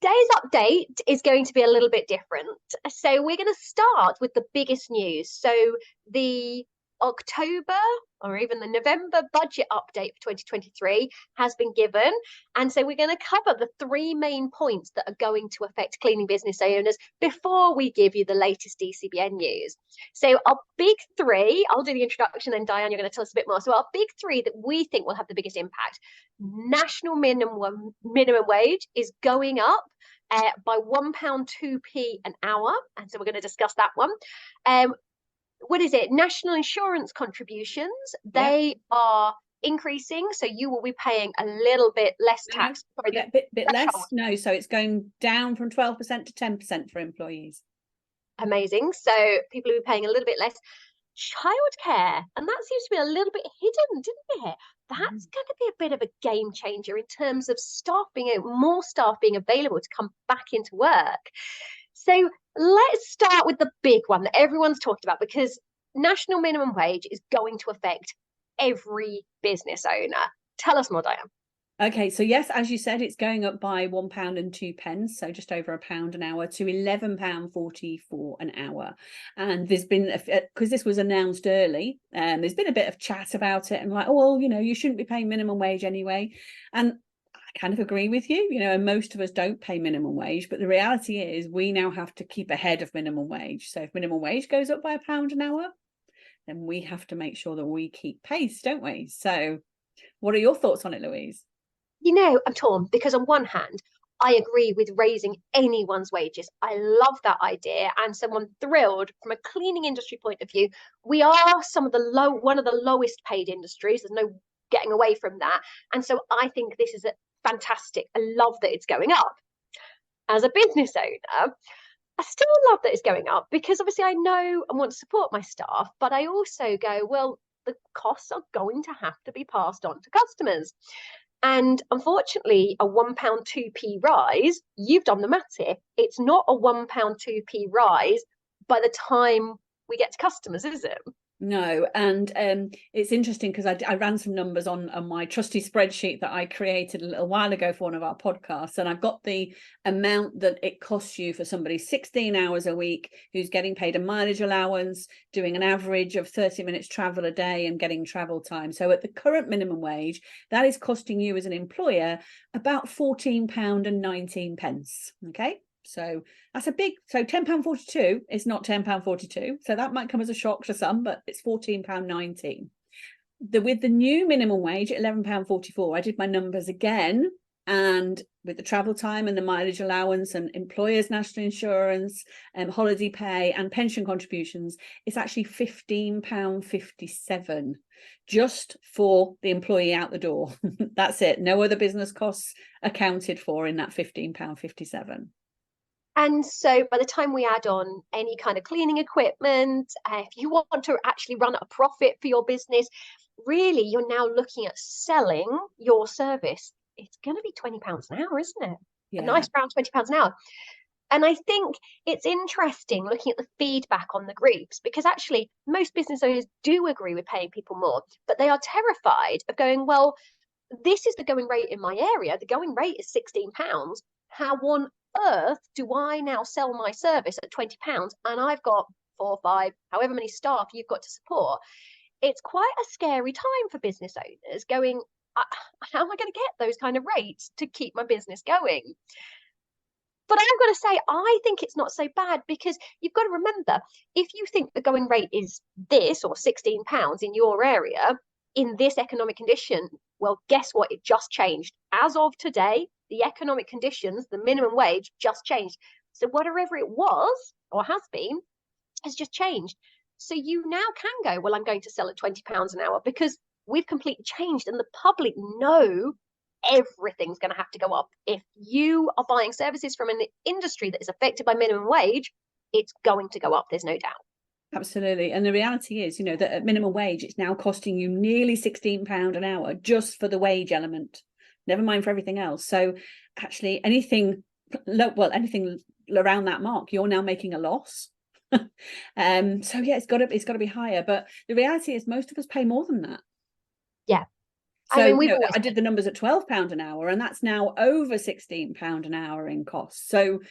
today's update is going to be a little bit different. So we're going to start with the biggest news. So the October or even the November budget update for 2023 has been given. And so we're going to cover the three main points that are going to affect cleaning business owners before we give you the latest DCBN news. So our big three, I'll do the introduction and Diane, you're going to tell us a bit more. So our big three that we think will have the biggest impact. National minimum wage is going up by £1.2p an hour. And so we're going to discuss that one. What is it? National insurance contributions, they are increasing. So you will be paying a little bit less tax. Sorry, bit less. No, so it's going down from 12% to 10% for employees. Amazing. So people will be paying a little bit less. Childcare, and that seems to be a little bit hidden, didn't it? That's going to be a bit of a game changer in terms of more staff being available to come back into work. So let's start with the big one that everyone's talked about, because national minimum wage is going to affect every business owner. Tell us more, Diane. Okay, so yes, as you said, it's going up by £1.02, so just over £1 an hour, to £11.44 an hour. And there's been, because this was announced early, there's been a bit of chat about it, and like, oh, well, you shouldn't be paying minimum wage anyway. And I kind of agree with you, and most of us don't pay minimum wage, but the reality is we now have to keep ahead of minimum wage. So if minimum wage goes up by £1 an hour, then we have to make sure that we keep pace, don't we? So what are your thoughts on it, Louise? I'm torn, because on one hand, I agree with raising anyone's wages. I love that idea. And so I'm thrilled from a cleaning industry point of view. We are one of the lowest paid industries. There's no getting away from that. And so I think this is fantastic. I love that it's going up. As a business owner, I still love that it's going up, because obviously I know and want to support my staff, but I also go, well, the costs are going to have to be passed on to customers. And unfortunately, a £1.2p rise, you've done the maths here, it's not a £1.2p rise by the time we get to customers, is it? No, and it's interesting because I ran some numbers on my trusty spreadsheet that I created a little while ago for one of our podcasts, and I've got the amount that it costs you for somebody 16 hours a week who's getting paid a mileage allowance, doing an average of 30 minutes travel a day and getting travel time. So at the current minimum wage, that is costing you as an employer about £14.19. Okay. So that's so £10.42 is not £10.42. So that might come as a shock to some, but it's £14.19. With the new minimum wage at £11.44, I did my numbers again. And with the travel time and the mileage allowance and employers' national insurance and holiday pay and pension contributions, it's actually £15.57 just for the employee out the door. That's it. No other business costs accounted for in that £15.57. And so by the time we add on any kind of cleaning equipment, if you want to actually run a profit for your business, really, you're now looking at selling your service. It's going to be £20 an hour, isn't it? Yeah. A nice round £20 an hour. And I think it's interesting looking at the feedback on the groups, because actually most business owners do agree with paying people more, but they are terrified of going, well, this is the going rate in my area. The going rate is £16. How on earth do I now sell my service at £20 and I've got 4 or 5, however many staff you've got to support? It's quite a scary time for business owners going, how am I going to get those kind of rates to keep my business going? But I've got to say, I think it's not so bad, because you've got to remember, if you think the going rate is this or £16 in your area in this economic condition, well, guess what? It just changed. As of today, the economic conditions, the minimum wage just changed. So whatever it was or has been has just changed. So you now can go, well, I'm going to sell at £20 an hour, because we've completely changed, and the public know everything's going to have to go up. If you are buying services from an industry that is affected by minimum wage, it's going to go up. There's no doubt. Absolutely. And the reality is, that at minimum wage, it's now costing you nearly £16 an hour just for the wage element, never mind for everything else. So actually anything around that mark, you're now making a loss. So yeah, it's got to be higher. But the reality is most of us pay more than that. Yeah. I So, mean, we've always I did the numbers at £12 an hour, and that's now over £16 an hour in costs. So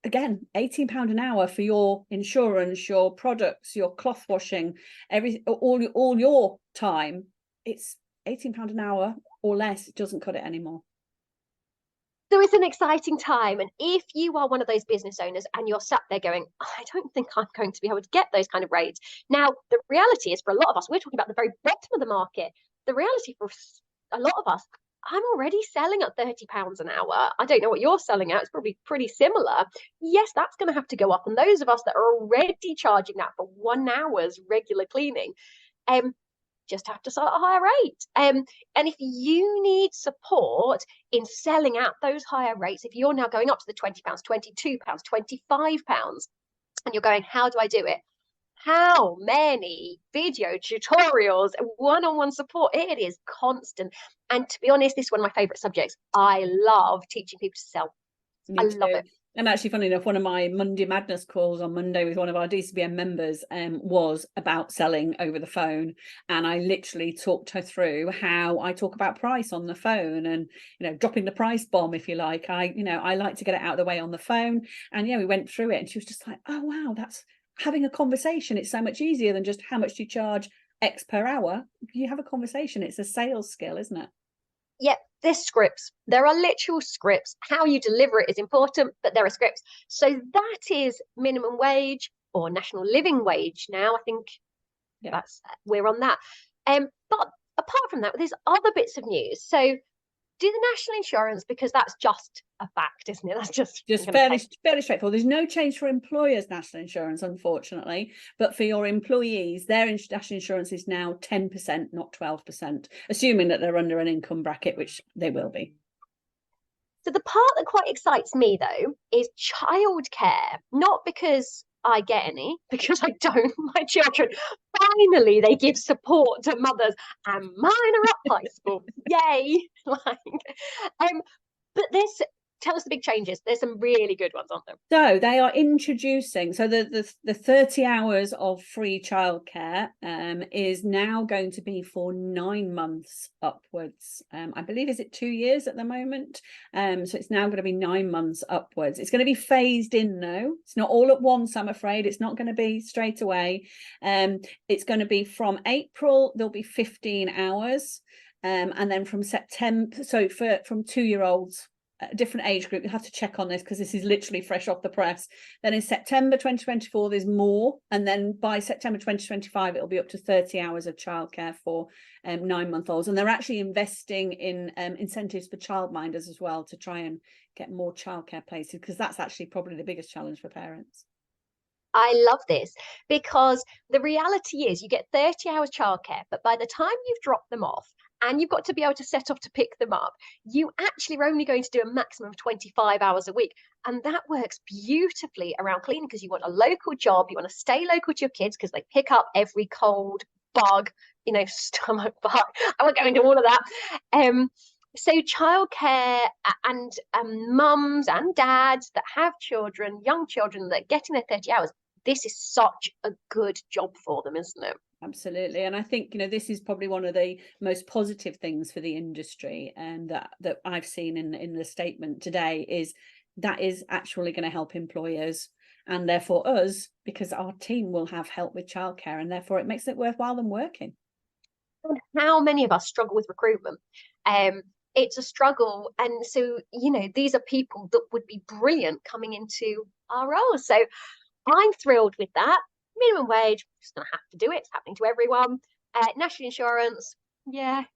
again, £18 an hour for your insurance, your products, your cloth washing, all your time. It's £18 an hour or less. It doesn't cut it anymore. So it's an exciting time. And if you are one of those business owners and you're sat there going, I don't think I'm going to be able to get those kind of rates. Now, the reality is for a lot of us, we're talking about the very bottom of the market. The reality for a lot of us, I'm already selling at £30 an hour. I don't know what you're selling at. It's probably pretty similar. Yes, that's going to have to go up. And those of us that are already charging that for 1 hour's regular cleaning, just have to sell at a higher rate. And if you need support in selling at those higher rates, if you're now going up to the £20, £22, £25, and you're going, how do I do it? How many video tutorials, one-on-one support? It is constant. And to be honest, this is one of my favorite subjects. I love teaching people to sell. Me I too. love it. And actually, funny enough, one of my Monday Madness calls on Monday with one of our DCBN members was about selling over the phone. And I literally talked her through how I talk about price on the phone and, dropping the price bomb, if you like. I like to get it out of the way on the phone. And we went through it and she was just like, oh, wow, that's having a conversation. It's so much easier than just how much do you charge X per hour. You have a conversation. It's a sales skill, isn't it? Yep, there's scripts. There are literal scripts. How you deliver it is important, but there are scripts. So that is minimum wage or national living wage now. I think we're on that. But apart from that, there's other bits of news. So do the national insurance, because that's just a fact, isn't it? That's just fairly straightforward. There's no change for employers' national insurance, unfortunately, but for your employees, their national insurance is now 10%, not 12%, assuming that they're under an income bracket, which they will be. So the part that quite excites me, though, is childcare. Not because I get any, because I don't. My children, finally, they give support to mothers, and mine are at high school. Yay! But tell us the big changes. There's some really good ones, aren't there? So they are introducing, so the 30 hours of free childcare is now going to be for 9 months upwards. I believe, is it 2 years at the moment? So it's now going to be 9 months upwards. It's going to be phased in, though. It's not all at once, I'm afraid. It's not going to be straight away. It's going to be from April, there'll be 15 hours. And then from September, so from 2-year-olds, a different age group, you'll have to check on this because this is literally fresh off the press. Then in September 2024, there's more. And then by September 2025, it'll be up to 30 hours of childcare for 9-month-olds. And they're actually investing in incentives for childminders as well to try and get more childcare places, because that's actually probably the biggest challenge for parents. I love this because the reality is you get 30 hours childcare, but by the time you've dropped them off, and you've got to be able to set off to pick them up, you actually are only going to do a maximum of 25 hours a week. And that works beautifully around cleaning because you want a local job. You want to stay local to your kids because they pick up every cold bug, stomach bug. I won't go into all of that. So childcare and mums and dads that have children, young children that are getting their 30 hours, this is such a good job for them, isn't it? Absolutely. And I think, this is probably one of the most positive things for the industry, and that I've seen in the statement today is that is actually going to help employers and therefore us, because our team will have help with childcare, and therefore it makes it worthwhile them working. And how many of us struggle with recruitment? It's a struggle. And so, these are people that would be brilliant coming into our roles. So I'm thrilled with that. Minimum wage, just going to have to do it. It's happening to everyone. National insurance, a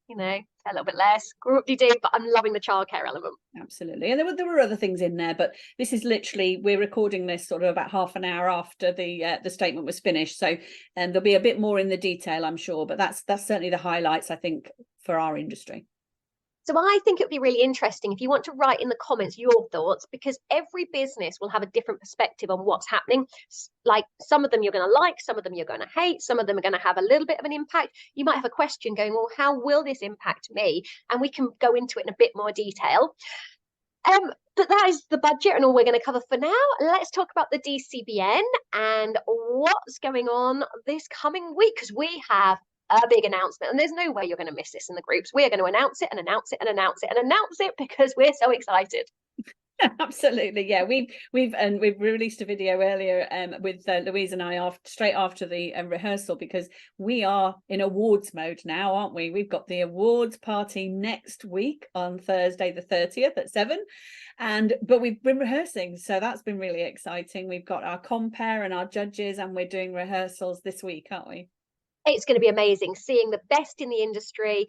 little bit less. Group-de-doo, but I'm loving the childcare element. Absolutely. And there were other things in there, but this is literally, we're recording this sort of about half an hour after the statement was finished. So there'll be a bit more in the detail, I'm sure, but that's certainly the highlights, I think, for our industry. So I think it would be really interesting if you want to write in the comments your thoughts, because every business will have a different perspective on what's happening. Like some of them you're going to like, some of them you're going to hate, some of them are going to have a little bit of an impact. You might have a question going, well, how will this impact me? And we can go into it in a bit more detail. But that is the budget and all we're going to cover for now. Let's talk about the DCBN and what's going on this coming week, because we have a big announcement. And there's no way you're going to miss this in the groups. We're going to announce it and announce it and announce it and announce it because we're so excited. Absolutely, yeah. We've released a video earlier with Louise and I straight after the rehearsal, because we are in awards mode now, aren't we? We've got the awards party next week on Thursday the 30th at 7, but we've been rehearsing, so that's been really exciting. We've got our compere and our judges, and we're doing rehearsals this week, aren't we? It's going to be amazing seeing the best in the industry.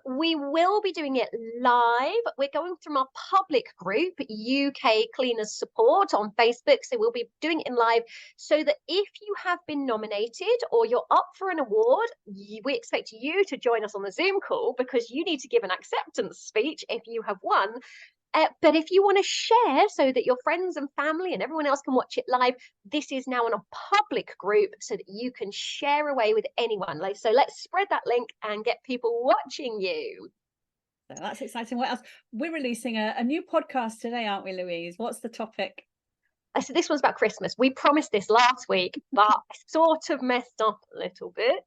We will be doing it live. We're going from our public group, UK Cleaners Support, on Facebook. So we'll be doing it in live, so that if you have been nominated or you're up for an award, we expect you to join us on the Zoom call, because you need to give an acceptance speech if you have won. But if you want to share so that your friends and family and everyone else can watch it live, this is now in a public group so that you can share away with anyone. So let's spread that link and get people watching you. So that's exciting. What else? We're releasing a new podcast today, aren't we, Louise? What's the topic? So this one's about Christmas. We promised this last week, but I sort of messed up a little bit.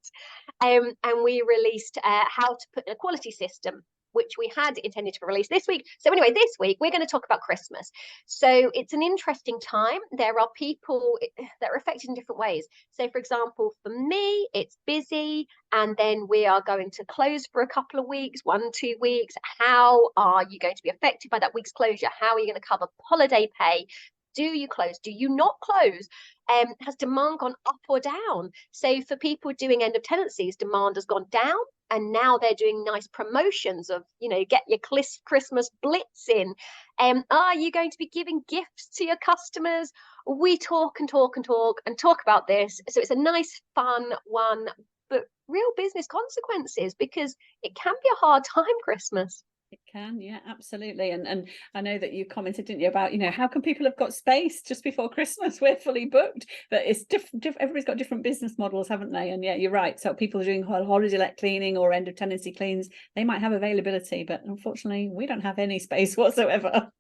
And we released how to put in a quality system, which we had intended to release this week. So anyway, this week we're going to talk about Christmas. So it's an interesting time. There are people that are affected in different ways. So for example, for me, it's busy, and then we are going to close for a couple of weeks, 1-2 weeks. How are you going to be affected by that week's closure? How are you going to cover holiday pay? Do you close? Do you not close? Has demand gone up or down? So for people doing end of tenancies, demand has gone down, and now they're doing nice promotions of, get your Christmas blitz in. Are you going to be giving gifts to your customers? We talk and talk and talk and talk about this. So it's a nice, fun one, but real business consequences, because it can be a hard time, Christmas. It can, yeah, absolutely. And I know that you commented, didn't you, about, how can people have got space just before Christmas? We're fully booked, but it's different. Everybody's got different business models, haven't they? And yeah, you're right. So people are doing holiday let cleaning or end of tenancy cleans, they might have availability, but unfortunately, we don't have any space whatsoever.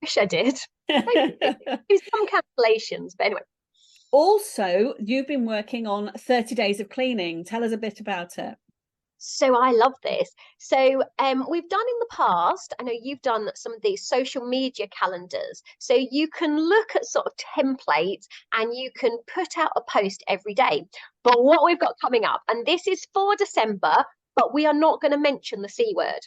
Wish I did. Some cancellations, but anyway. Also, you've been working on 30 days of cleaning. Tell us a bit about it. So I love this. So we've done in the past, I know you've done some of these social media calendars. So you can look at sort of templates and you can put out a post every day. But what we've got coming up, and this is for December, but we are not going to mention the C word.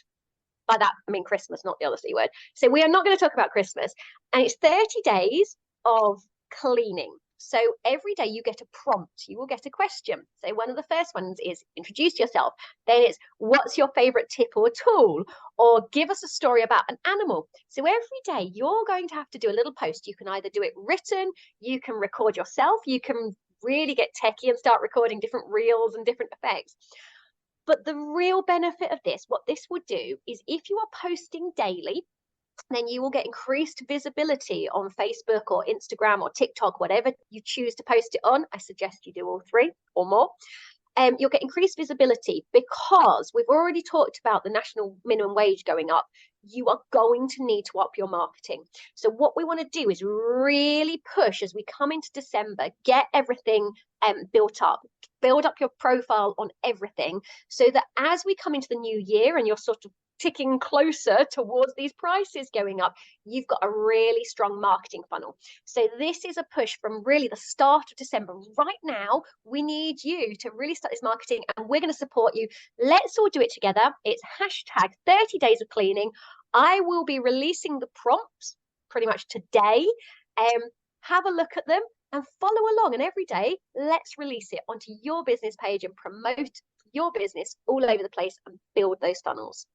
By that, I mean Christmas, not the other C word. So we are not going to talk about Christmas. And it's 30 days of cleaning. So every day you get a prompt, you will get a question. So one of the first ones is introduce yourself. Then it's what's your favorite tip or tool, or give us a story about an animal. So every day you're going to have to do a little post. You can either do it written, you can record yourself, you can really get techie and start recording different reels and different effects. But the real benefit of this, what this would do is if you are posting daily, then you will get increased visibility on Facebook or Instagram or TikTok, whatever you choose to post it on. I suggest you do all three or more. You'll get increased visibility because we've already talked about the national minimum wage going up. You are going to need to up your marketing. So what we want to do is really push as we come into December, get everything built up, build up your profile on everything, so that as we come into the new year and you're sort of ticking closer towards these prices going up, you've got a really strong marketing funnel. So this is a push from really the start of December. Right now, we need you to really start this marketing, and we're going to support you. Let's all do it together. It's hashtag 30 days of cleaning. I will be releasing the prompts pretty much today. Have a look at them and follow along. And every day, let's release it onto your business page and promote your business all over the place and build those funnels.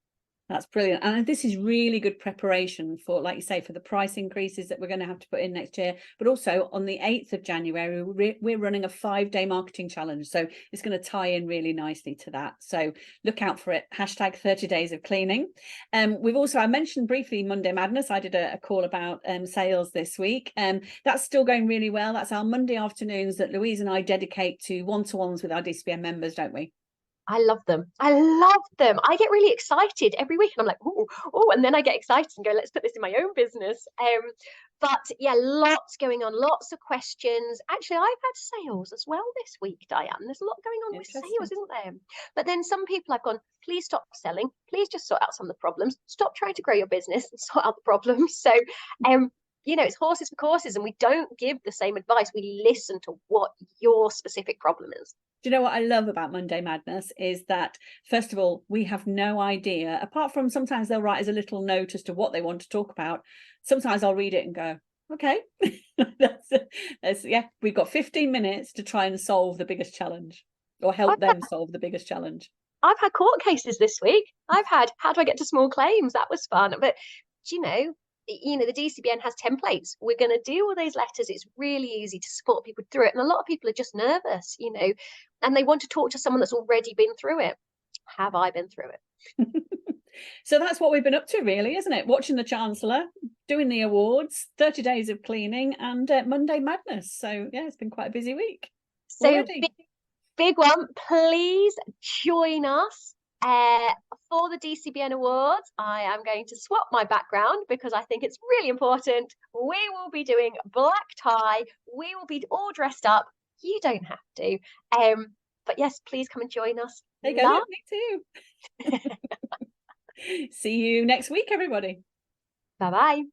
That's brilliant. And this is really good preparation for, like you say, for the price increases that we're going to have to put in next year. But also on the 8th of January, we're running a 5-day marketing challenge. So it's going to tie in really nicely to that. So look out for it. Hashtag 30 days of cleaning. We've also, I mentioned briefly Monday Madness. I did a call about sales this week. That's still going really well. That's our Monday afternoons that Louise and I dedicate to one-to-ones with our DCBN members, don't we? I love them. I love them. I get really excited every week, and I'm like, oh, and then I get excited and go, let's put this in my own business. But yeah, lots going on, lots of questions. Actually, I've had sales as well this week, Diane. There's a lot going on with sales, isn't there? But then some people I've gone, please stop selling. Please just sort out some of the problems. Stop trying to grow your business and sort out the problems. So, it's horses for courses, and we don't give the same advice. We listen to what your specific problem is. Do you know what I love about Monday Madness is that, first of all, we have no idea, apart from sometimes they'll write us a little note as to what they want to talk about. Sometimes I'll read it and go, okay, we've got 15 minutes to try and solve the biggest challenge, or help them solve the biggest challenge. I've had court cases this week. I've had, how do I get to small claims? That was fun. But, the DCBN has templates. We're going to do all those letters. It's really easy to support people through it. And a lot of people are just nervous, and they want to talk to someone that's already been through it. Have I been through it? So that's what we've been up to, really, isn't it? Watching the Chancellor, doing the awards, 30 days of cleaning, and Monday Madness. So, yeah, it's been quite a busy week. So, big one. Please join us for the DCBN Awards. I am going to swap my background because I think it's really important. We will be doing black tie. We will be all dressed up. You don't have to. But yes, please come and join us. There you go. Me too. See you next week, everybody. Bye-bye.